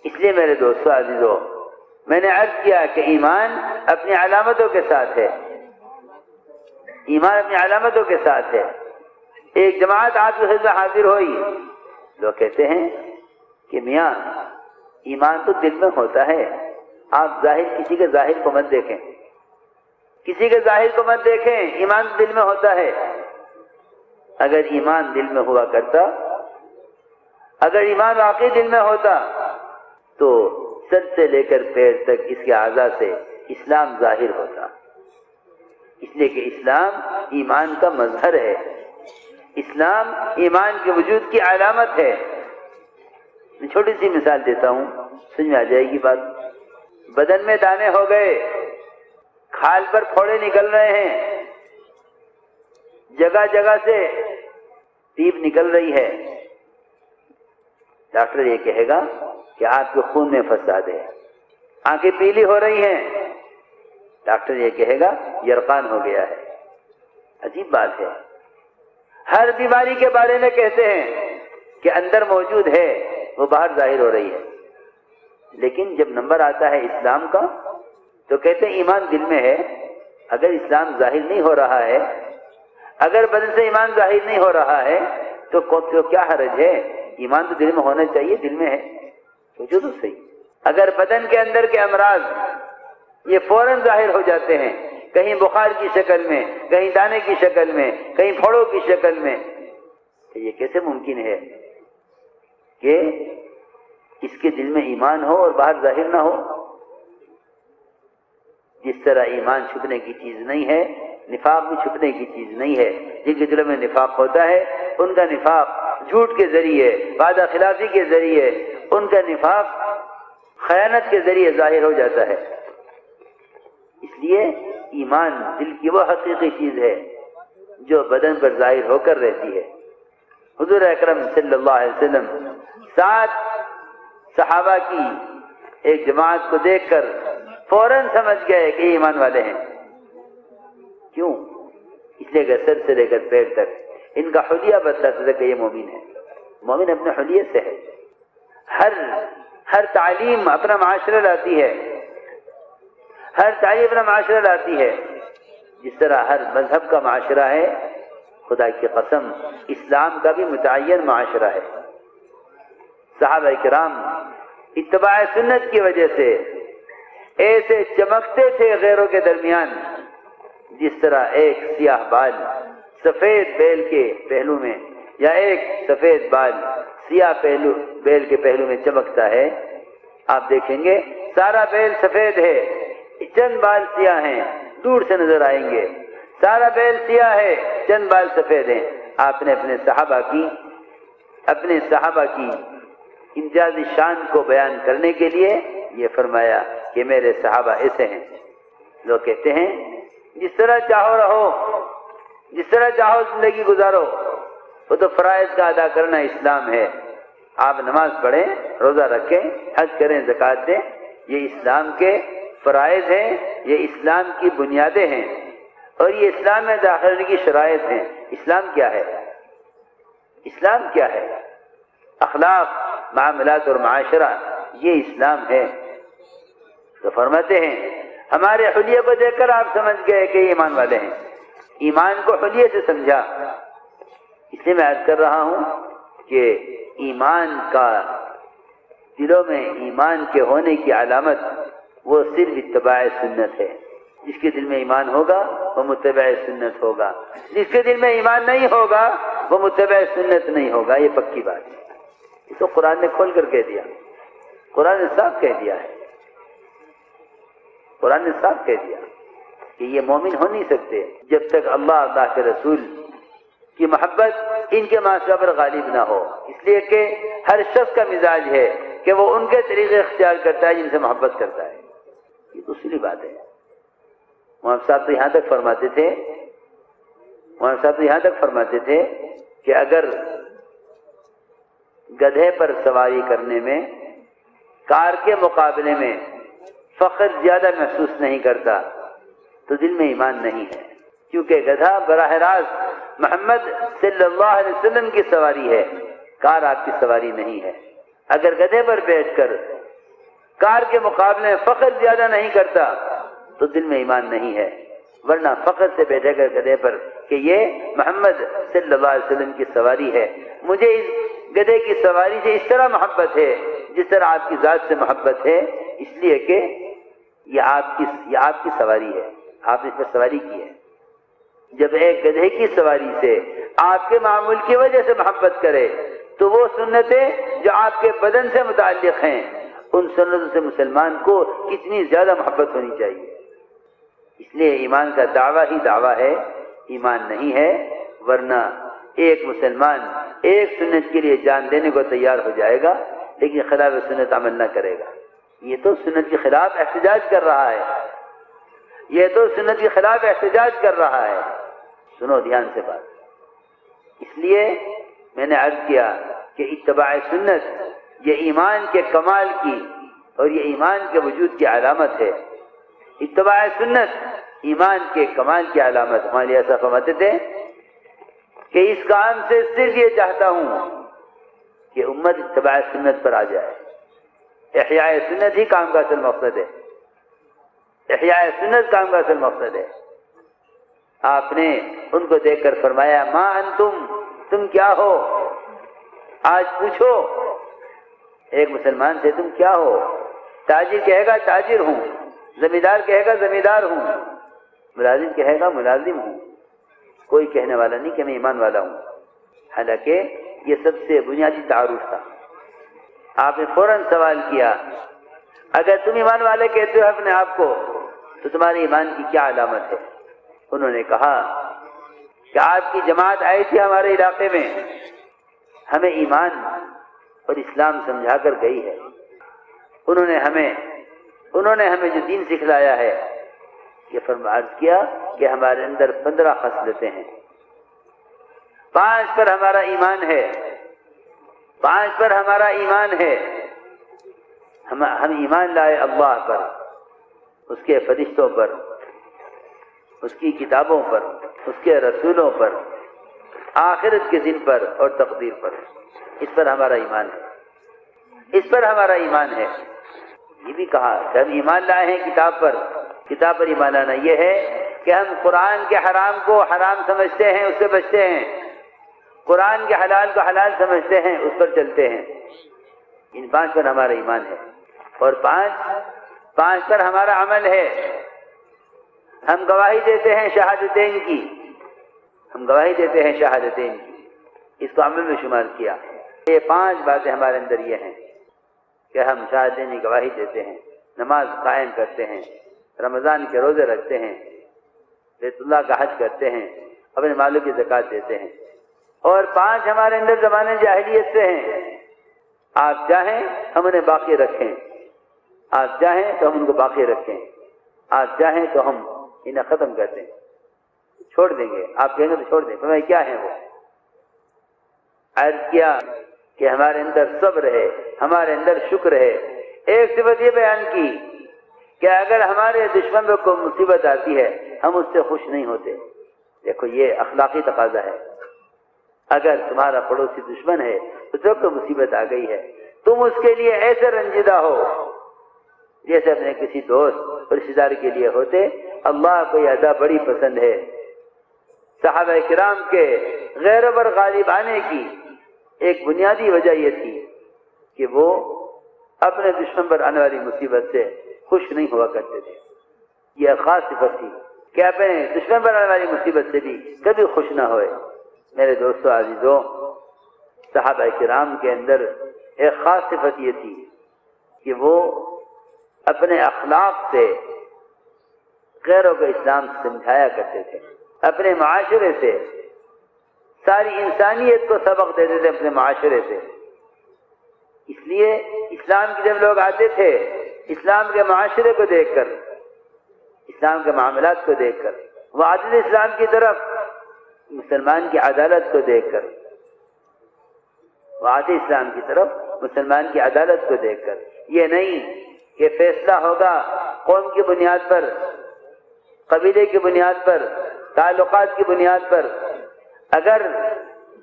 اس لیے میرے دوستو عزیزو، میں نے عرض کیا کہ ایمان اپنی علامتوں کے ساتھ ہے، ایمان اپنی علامتوں کے ساتھ ہے۔ ایک جماعت آپ کی خدمت حاضر ہوئی، لوگ کہتے ہیں کہ میاں ایمان تو دل میں ہوتا ہے، آپ کسی کے ظاہر کو مت دیکھیں، کسی کے ظاہر کو مت دیکھیں، ایمان دل میں ہوتا ہے۔ اگر ایمان دل میں ہوا کرتا، اگر ایمان واقعی دل میں ہوتا تو سر سے لے کر پیر تک اس کے اعضاء سے اسلام ظاہر ہوتا، اس لیے کہ اسلام ایمان کا مظہر ہے، اسلام ایمان کے وجود کی علامت ہے۔ میں چھوٹی سی مثال دیتا ہوں، سمجھ میں آ جائے گی بات۔ بدن میں دانے ہو گئے، کھال پر پھوڑے نکل رہے ہیں، جگہ جگہ سے پیپ نکل رہی ہے، ڈاکٹر یہ کہے گا کہ آپ کے خون میں فساد ہے۔ آنکھیں پیلی ہو رہی ہیں، ڈاکٹر یہ کہے گا یرقان ہو گیا ہے۔ عجیب بات ہے، ہر بیماری کے بارے میں کہتے ہیں کہ اندر موجود ہے، وہ باہر ظاہر ہو رہی ہے، لیکن جب نمبر آتا ہے اسلام کا تو کہتے ہیں ایمان دل میں ہے۔ اگر اسلام ظاہر نہیں ہو رہا ہے، اگر بدن سے ایمان ظاہر نہیں ہو رہا ہے تو کیا حرج ہے؟ ایمان تو دل میں ہونا چاہیے، دل میں ہے، سوچو تو صحیح۔ اگر بدن کے اندر کے امراض یہ فوراً ظاہر ہو جاتے ہیں، کہیں بخار کی شکل میں، کہیں دانے کی شکل میں، کہیں پھوڑوں کی شکل میں، تو یہ کیسے ممکن ہے کہ اس کے دل میں ایمان ہو اور باہر ظاہر نہ ہو؟ جس طرح ایمان چھپنے کی چیز نہیں ہے، نفاق بھی چھپنے کی چیز نہیں ہے۔ جن کے دلوں میں نفاق ہوتا ہے ان کا نفاق جھوٹ کے ذریعے، وعدہ خلافی کے ذریعے، ان کا نفاق خیانت کے ذریعے ظاہر ہو جاتا ہے۔ اس لیے ایمان دل کی وہ حقیقی چیز ہے جو بدن پر ظاہر ہو کر رہتی ہے۔ حضور اکرم صلی اللہ علیہ وسلم 7 صحابہ کی ایک جماعت کو دیکھ کر فوراً سمجھ گئے کہ ایمان والے ہیں۔ کیوں؟ اس لیے کہ سر سے لے کر پیر تک ان کا حلیہ بتاتا تھا کہ یہ مومن ہے، مومن اپنے حلیے سے ہے۔ ہر تعلیم اپنا معاشرہ لاتی ہے، ہر تعلیم اپنا معاشرہ لاتی ہے۔ جس طرح ہر مذہب کا معاشرہ ہے، خدا کی قسم اسلام کا بھی متعین معاشرہ ہے۔ صحابہ کرام اتباع سنت کی وجہ سے ایسے چمکتے تھے غیروں کے درمیان، جس طرح ایک سیاہ بال سفید بیل کے پہلو میں یا ایک سفید بال سیاہ بیل کے پہلو میں چمکتا ہے۔ آپ دیکھیں گے سارا بیل سفید ہے، چند بال سیاہ ہیں، دور سے نظر آئیں گے۔ سارا بیل سیاہ ہے، چند بال سفید ہیں۔ آپ نے اپنے صحابہ کی امتیازی شان کو بیان کرنے کے لیے یہ فرمایا کہ میرے صحابہ ایسے ہیں۔ لوگ کہتے ہیں جس طرح چاہو رہو، جس طرح چاہو زندگی گزارو، وہ تو فرائض کا ادا کرنا اسلام ہے۔ آپ نماز پڑھیں، روزہ رکھیں، حج کریں، زکوٰۃ دیں، یہ اسلام کے فرائض ہیں، یہ اسلام کی بنیادیں ہیں، اور یہ اسلام میں داخل ہونے کی شرائط ہیں۔ اسلام کیا ہے؟ اسلام کیا ہے؟ اخلاق، معاملات اور معاشرہ، یہ اسلام ہے۔ تو فرماتے ہیں ہمارے حلیے کو دیکھ کر آپ سمجھ گئے کہ ایمان والے ہیں۔ ایمان کو حلیے سے سمجھا۔ اس لیے میں عرض کر رہا ہوں کہ ایمان کا دلوں میں ایمان کے ہونے کی علامت وہ صرف اتباع سنت ہے۔ جس کے دل میں ایمان ہوگا وہ متبع سنت ہوگا، جس کے دل میں ایمان نہیں ہوگا وہ متبع سنت نہیں ہوگا۔ یہ پکی بات ہے، یہ تو قرآن نے کھول کر کہہ دیا، قرآن نے صاف کہہ دیا ہے، قرآن نے صاف کہہ دیا کہ یہ مومن ہو نہیں سکتے جب تک اللہ کے رسول کی محبت ان کے معاشرہ پر غالب نہ ہو۔ اس لیے کہ ہر شخص کا مزاج ہے کہ وہ ان کے طریقے اختیار کرتا ہے جن سے محبت کرتا ہے۔ یہ دوسری بات ہے۔ مولانا صاحب تو یہاں تک فرماتے تھے کہ اگر گدھے پر سواری کرنے میں کار کے مقابلے میں فخر زیادہ محسوس نہیں کرتا تو دل میں ایمان نہیں ہے، کیونکہ گدھا براہ راست محمد صلی اللہ علیہ وسلم کی سواری ہے، کار آپ کی سواری نہیں ہے۔ اگر گدھے پر بیٹھ کر انکار کے مقابلے میں فخر زیادہ نہیں کرتا تو دل میں ایمان نہیں ہے، ورنہ فخر سے بیٹھے گا گدھے پر کہ یہ محمد صلی اللہ علیہ وسلم کی سواری ہے، مجھے اس گدھے کی سواری سے اس طرح محبت ہے جس طرح آپ کی ذات سے محبت ہے، اس لیے کہ یہ آپ کی سواری ہے، آپ نے اس پر سواری کی ہے۔ جب ایک گدھے کی سواری سے آپ کے معمول کی وجہ سے محبت کرے تو وہ سنتیں جو آپ کے بدن سے متعلق ہیں ان سنتوں سے مسلمان کو کتنی زیادہ محبت ہونی چاہیے۔ اس لیے ایمان کا دعویٰ ہی دعویٰ ہے، ایمان نہیں ہے، ورنہ ایک مسلمان ایک سنت کے لیے جان دینے کو تیار ہو جائے گا لیکن خلاف سنت عمل نہ کرے گا، یہ تو سنت کے خلاف احتجاج کر رہا ہے، یہ تو سنت کے خلاف احتجاج کر رہا ہے۔ سنو دھیان سے بات، اس لیے میں نے عرض کیا کہ اتباع سنت یہ ایمان کے کمال کی اور یہ ایمان کے وجود کی علامت ہے۔ اتباع سنت ایمان کے کمال کی علامت۔ ہمارے ایسا فرماتے تھے کہ اس کام سے صرف یہ چاہتا ہوں کہ امت اتباع سنت پر آ جائے۔ احیاء سنت ہی کام کا اصل مقصد ہے، احیاء سنت کام کا اصل مقصد ہے۔ آپ نے ان کو دیکھ کر فرمایا ما انتم، تم کیا ہو؟ آج پوچھو ایک مسلمان سے تم کیا ہو؟ تاجر کہے گا تاجر ہوں، زمیندار کہے گا زمیندار ہوں، ملازم کہے گا ملازم ہوں، کوئی کہنے والا نہیں کہ میں ایمان والا ہوں، حالانکہ یہ سب سے بنیادی تعارف تھا۔ آپ نے فوراً سوال کیا اگر تم ایمان والے کہتے ہو اپنے آپ کو تو تمہارے ایمان کی کیا علامت ہے؟ انہوں نے کہا کہ آپ کی جماعت آئی تھی ہمارے علاقے میں، ہمیں ایمان اور اسلام سمجھا کر گئی ہے، انہوں نے ہمیں جو دین سکھلایا ہے، یہ عرض کیا کہ ہمارے اندر 15 خصلتیں ہیں، 5 پر ہمارا ایمان ہے، 5 پر ہمارا ایمان ہے۔ ہم ایمان لائے اللہ پر، اس کے فرشتوں پر، اس کی کتابوں پر، اس کے رسولوں پر، آخرت کے دن پر اور تقدیر پر، اس پر ہمارا ایمان ہے، اس پر ہمارا ایمان ہے۔ یہ بھی کہا کہ ہم ایمان لائے ہیں کتاب پر ایمان لانا یہ ہے کہ ہم قرآن کے حرام کو حرام سمجھتے ہیں، اس سے بچتے ہیں، قرآن کے حلال کو حلال سمجھتے ہیں، اس پر چلتے ہیں۔ ان 5 پر ہمارا ایمان ہے اور 5 پر ہمارا عمل ہے۔ ہم گواہی دیتے ہیں شہادتین کی، ہم گواہی دیتے ہیں شہادتین کی، اس کو عمل میں شمار کیا۔ یہ 5 باتیں ہمارے اندر یہ ہیں کہ ہم شہادتین کی گواہی دیتے ہیں، نماز قائم کرتے ہیں، رمضان کے روزے رکھتے ہیں، بیت اللہ کا حج کرتے ہیں، اپنے مالوں کی زکوٰۃ دیتے ہیں، اور 5 ہمارے اندر زمانے جاہلیت سے ہیں۔ آپ چاہیں ہم انہیں باقی رکھیں، آپ چاہیں تو ہم ان کو باقی رکھیں، آپ چاہیں تو ہم انہیں ختم کر دیں، چھوڑ دیں گے، آپ کہیں گے تو چھوڑ دیں۔ فرمایا کیا ہیں وہ؟ عرض کیا کہ ہمارے اندر صبر ہے، ہمارے اندر شکر ہے۔ ایک صفت یہ بیان کی کہ اگر ہمارے دشمن پر کوئی مصیبت آتی ہے ہم اس سے خوش نہیں ہوتے۔ دیکھو یہ اخلاقی تقاضا ہے، اگر تمہارا پڑوسی دشمن ہے تو جب کوئی مصیبت آ گئی ہے تم اس کے لیے ایسے رنجیدہ ہو جیسے اپنے کسی دوست اور رشتہ دار کے لیے ہوتے۔ اللہ کو یہ ادا بڑی پسند ہے۔ صحابہ کرام کے غیروں پر غالب آنے کی ایک بنیادی وجہ یہ تھی کہ وہ اپنے دشمن پر آنے والی مصیبت سے خوش نہیں ہوا کرتے تھے۔ یہ خاص صفت تھی کہ اپنے دشمن پر آنے والی مصیبت سے بھی کبھی خوش نہ ہوئے۔ میرے دوستو عزیزو، صحابہ کرام کے اندر ایک خاص صفت یہ تھی کہ وہ اپنے اخلاق سے غیروں کو اسلام سمجھایا کرتے تھے، اپنے معاشرے سے ساری انسانیت کو سبق دیتے تھے اپنے معاشرے سے۔ اس لیے اسلام کی جب لوگ آتے تھے اسلام کے معاشرے کو دیکھ کر، اسلام کے معاملات کو دیکھ کر، وہ عادل اسلام کی طرف، مسلمان کی عدالت کو دیکھ کر، وہ عادل اسلام کی طرف مسلمان کی عدالت کو دیکھ کر، یہ نہیں کہ فیصلہ ہوگا قوم کی بنیاد پر، قبیلے کی بنیاد پر، تعلقات کی بنیاد پر۔ اگر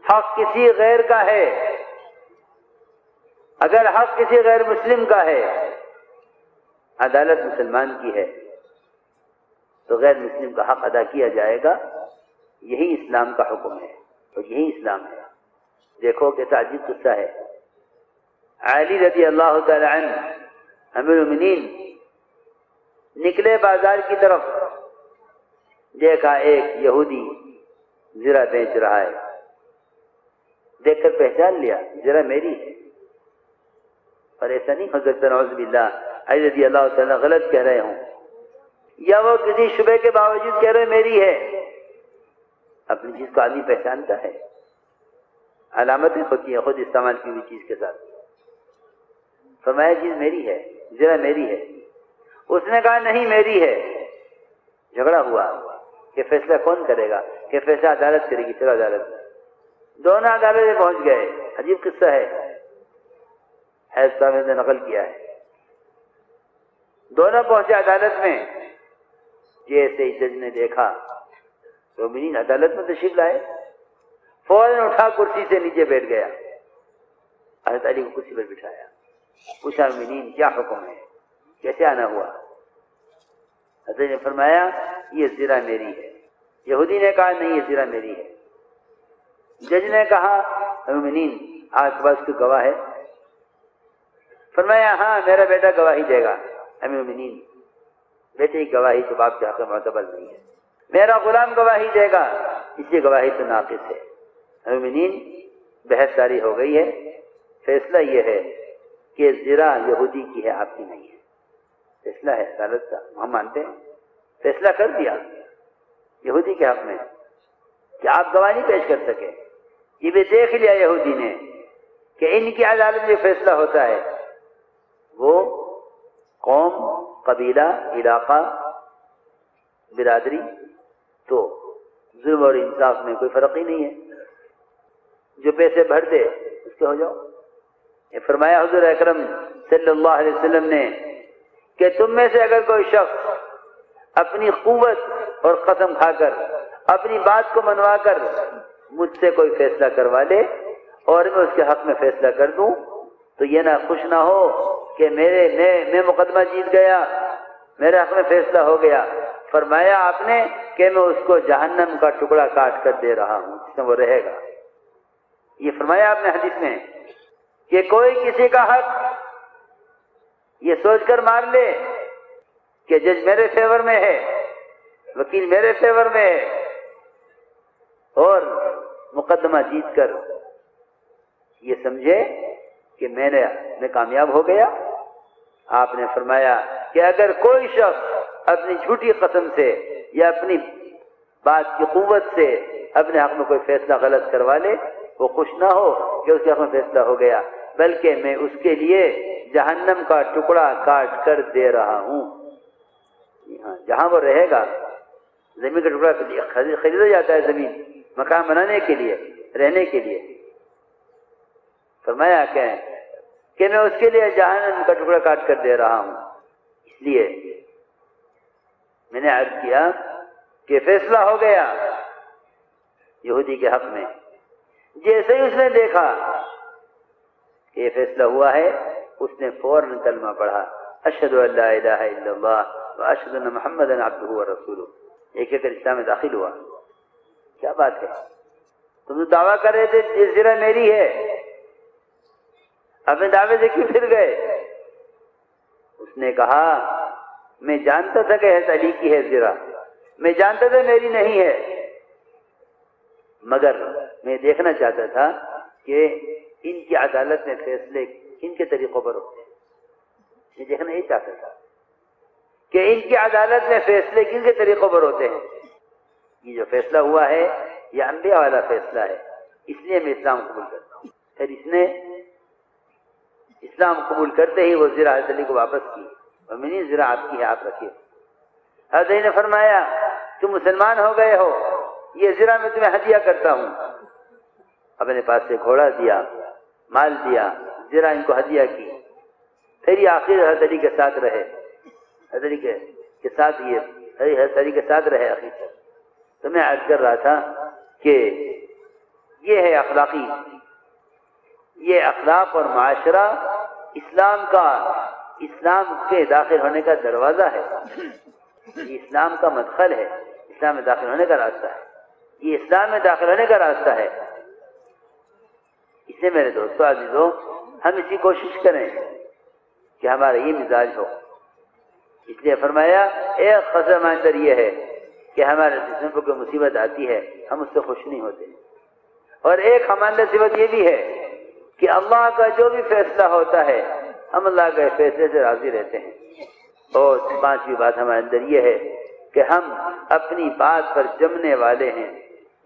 حق کسی غیر کا ہے، اگر حق کسی غیر مسلم کا ہے عدالت مسلمان کی ہے تو غیر مسلم کا حق ادا کیا جائے گا، یہی اسلام کا حکم ہے اور یہی اسلام ہے۔ دیکھو کیسا عجیب قصہ ہے۔ علی رضی اللہ تعالی عنہ امیر المومنین نکلے بازار کی طرف، دیکھا ایک یہودی زرہ بیچ رہا ہے، دیکھ کر پہچان لیا زرہ میری ہے۔ اور ایسا نہیں ہو سکتا نعوذ باللہ علی رضی اللہ تعالیٰ غلط کہہ رہے ہوں، یا وہ کسی شبہ کے باوجود کہہ رہے میری ہے۔ اپنی چیز کو آدمی پہچانتا ہے، علامتیں ہوتی ہیں خود استعمال کی ہوئی چیز کے ساتھ۔ فرمایا چیز میری ہے، زرہ میری ہے۔ اس نے کہا نہیں میری ہے۔ جھگڑا ہوا کہ فیصلہ کون کرے گا، کہ فیصلہ عدالت کرے گی، چلو عدالت میں۔ دونوں عدالت میں پہنچ گئے۔ عجیب قصہ ہے، حیض صاحب نے نقل کیا ہے۔ دونوں پہنچے عدالت میں، جیسے ہی جج نے دیکھا تو مومنین عدالت میں تشریف لائے، فوراً اٹھا کرسی سے نیچے بیٹھ گیا، حضرت علی کو کرسی پر بٹھایا، پوچھا مومنین کیا حکم ہے، کیسے آنا ہوا؟ حضرت نے فرمایا یہ زرہ میری ہے۔ یہودی نے کہا نہیں یہ زرہ میری ہے۔ جج نے کہا مومنین آپ کے پاس کوئی گواہ ہے؟ فرمایا ہاں میرا بیٹا گواہی دے گا۔ امیر المومنین بیٹے کی گواہی تو باپ کے حق میں معتبر نہیں ہے، میرا غلام گواہی دے گا، اس کی گواہی تو ناقص ہے۔ امیر المومنین بحث ساری ہو گئی ہے، فیصلہ یہ ہے کہ زرہ یہودی کی ہے آپ کی نہیں ہے۔ فیصلہ ہے عدالت کا، ہم مانتے ہیں، فیصلہ کر دیا یہودی کے حق میں کہ آپ گواہ نہیں پیش کر سکے۔ یہ بھی دیکھ لیا یہودی نے کہ ان کی عدالت میں فیصلہ ہوتا ہے، وہ قوم، قبیلہ، علاقہ، برادری، تو ظلم اور انصاف میں کوئی فرق ہی نہیں ہے، جو پیسے بھر دے اس کے ہو جاؤ۔ یہ فرمایا حضور اکرم صلی اللہ علیہ وسلم نے کہ تم میں سے اگر کوئی شخص اپنی قوت اور قسم کھا کر اپنی بات کو منوا کر مجھ سے کوئی فیصلہ کروا لے اور میں اس کے حق میں فیصلہ کر دوں تو یہ نہ خوش نہ ہو کہ میں مقدمہ جیت گیا، میرے حق میں فیصلہ ہو گیا۔ فرمایا آپ نے کہ میں اس کو جہنم کا ٹکڑا کاٹ کر دے رہا ہوں جس میں وہ رہے گا۔ یہ فرمایا آپ نے حدیث میں کہ کوئی کسی کا حق یہ سوچ کر مار لے کہ جج میرے فیور میں ہے، وکیل میرے فیور میں ہے، اور مقدمہ جیت کر یہ سمجھے کہ میں کامیاب ہو گیا۔ آپ نے فرمایا کہ اگر کوئی شخص اپنی جھوٹی قسم سے یا اپنی بات کی قوت سے اپنے حق میں کوئی فیصلہ غلط کروا لے، وہ خوش نہ ہو کہ اس کے حق میں فیصلہ ہو گیا، بلکہ میں اس کے لیے جہنم کا ٹکڑا کاٹ کر دے رہا ہوں۔ جہاں وہ رہے گا، زمین کا ٹکڑا خریدا جاتا ہے، زمین مکان بنانے کے لیے، رہنے کے لیے۔ فرمایا کہ میں اس کے لیے جہنم کا ٹکڑا کاٹ کر دے رہا ہوں۔ اس لیے میں نے عرض کیا کہ فیصلہ ہو گیا یہودی کے حق میں۔ جیسے ہی اس نے دیکھا کہ یہ فیصلہ ہوا ہے، اس نے فوراً کلمہ پڑھا، اشہد ان لا الہ الا اللہ واشہد ان محمدا عبدہ ورسولہ، یہ کہہ کر اسلام میں داخل ہوا۔ کیا بات ہے، تم تو دعویٰ کر رہے تھے یہ زرہ میری ہے، اپنے دعوے سے کیوں پھر گئے؟ اس نے کہا میں جانتا تھا کہ حضرت علی کی ہے زرہ، میں جانتا تھا میری نہیں ہے، مگر میں دیکھنا چاہتا تھا کہ ان کی عدالت میں فیصلے کن کے طریقوں پر ہوتے ہیں۔ میں دیکھنا یہ چاہتا تھا کہ ان کی عدالت میں فیصلے کن کے طریقوں پر ہوتے ہیں۔ یہ جو فیصلہ ہوا ہے یہ انبیاء والا فیصلہ ہے، اس لیے میں اسلام قبول کرتا ہوں۔ پھر اس نے اسلام قبول کرتے ہی وہ زرہ حضرت علی کو واپس کی، اور منی زرہ آپ کی ہے، آپ رکھیے۔ حضرت علی نے فرمایا تم مسلمان ہو گئے ہو، یہ زرہ میں تمہیں ہدیہ کرتا ہوں۔ اپنے پاس سے گھوڑا دیا، مال دیا، زرہ ان کو ہدیہ کی۔ پھر یہ آخر حضرت علی کے ساتھ رہے، حضرت علی کے ساتھ حضرت علی کے ساتھ رہے آخر تک۔ تو میں عرض کر رہا تھا کہ یہ ہے یہ اخلاق اور معاشرہ اسلام کا اسلام کے داخل ہونے کا دروازہ ہے، یہ اسلام کا مدخل ہے، اسلام میں داخل ہونے کا راستہ ہے، یہ اسلام میں داخل ہونے کا راستہ ہے۔ اس لیے میرے دوستو عزیزو، ہم اسی کوشش کریں کہ ہمارا یہ مزاج ہو۔ اس لیے فرمایا ایک خطرہ ہمارے اندر یہ ہے کہ ہمارے جسم کو کوئی مصیبت آتی ہے ہم اس سے خوش نہیں ہوتے، اور ایک ہمارے اندر صفت یہ بھی ہے کہ اللہ کا جو بھی فیصلہ ہوتا ہے ہم اللہ کے فیصلے سے راضی رہتے ہیں۔ اور پانچویں بات ہمارے اندر یہ ہے کہ ہم اپنی بات پر جمنے والے ہیں،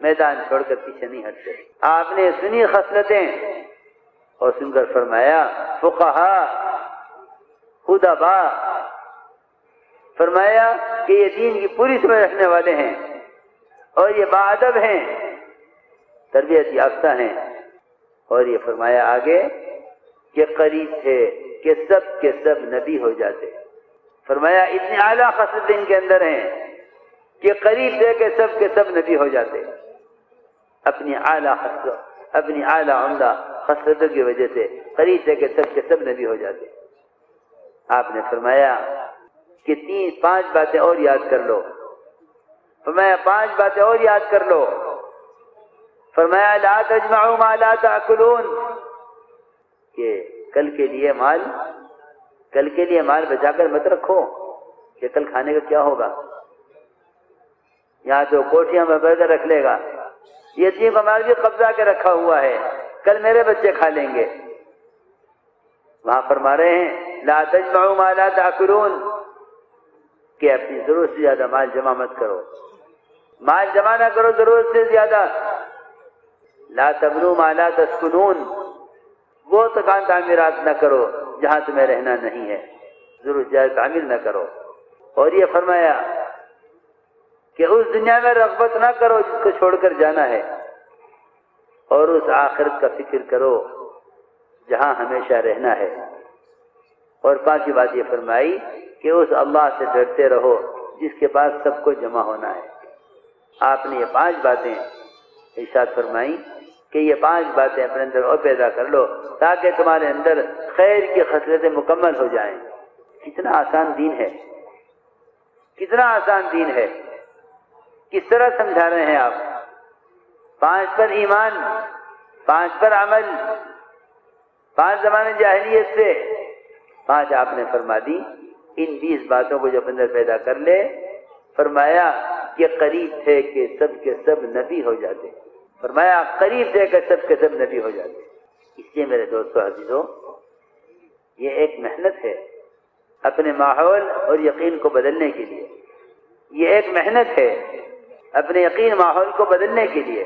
میدان چھوڑ کر پیچھے نہیں ہٹتے۔ آپ نے سنی خصلتیں اور سن کر فرمایا فقہا ادبا، فرمایا کہ یہ دین کی پوری سمجھ رکھنے والے ہیں اور یہ باادب ہیں، تربیت یافتہ ہیں، اور یہ فرمایا آگے کہ قریب تھے کہ سب کے سب نبی ہو جاتے۔ فرمایا اتنی اعلیٰ خصلتیں ان کے اندر ہیں کہ قریب تھے کہ سب کے سب نبی ہو جاتے۔ اپنی اعلیٰ عمدہ خصلتوں کی وجہ سے قریب تھے کہ سب کے سب نبی ہو جاتے۔ آپ نے فرمایا کہ 5 باتیں اور یاد کر لو۔ فرمایا 5 باتیں اور یاد کر لو۔ فرمایا لا تجمعوا ما لا تأکلون، کہ کل کے لیے مال بچا کر مت رکھو کہ کل کھانے کا کیا ہوگا۔ یہاں تو کوٹھیاں میں بھر کر رکھ لے گا، یتیم کا مال بھی قبضہ کے رکھا ہوا ہے، کل میرے بچے کھا لیں گے۔ وہاں فرما رہے ہیں لا تجمعوا ما لا تأکلون، کہ اپنی ضرورت سے زیادہ مال جمع مت کرو، مال جمع نہ کرو ضرورت سے زیادہ۔ لا تبنوا ما لا تسکنون، وہ تکان تعمیرات نہ کرو جہاں تمہیں رہنا نہیں ہے، ضرورت زیادہ تعمیر نہ کرو۔ اور یہ فرمایا کہ اس دنیا میں رغبت نہ کرو جس کو چھوڑ کر جانا ہے، اور اس آخرت کا فکر کرو جہاں ہمیشہ رہنا ہے۔ اور 5ویں بات یہ فرمائی کہ اس اللہ سے ڈرتے رہو جس کے پاس سب کو جمع ہونا ہے۔ آپ نے یہ 5 باتیں ارشاد فرمائی کہ یہ 5 باتیں اپنے اندر اور پیدا کر لو تاکہ تمہارے اندر خیر کی خصلتیں مکمل ہو جائیں۔ کتنا آسان دین ہے، کتنا آسان دین ہے، کس طرح سمجھا رہے ہیں آپ۔ 5 پر ایمان، 5 پر عمل، 5 زمانے جاہلیت سے، 5 آپ نے فرما دی۔ ان 20 باتوں کو جب اندر پیدا کر لے، فرمایا کہ قریب تھے کہ سب کے سب نبی ہو جاتے۔ فرمایا قریب تھے کہ سب کے سب نبی ہو جاتے۔ اس لیے میرے دوستو عزیزو، یہ ایک محنت ہے اپنے ماحول اور یقین کو بدلنے کے لیے، یہ ایک محنت ہے اپنے یقین ماحول کو بدلنے کے لیے۔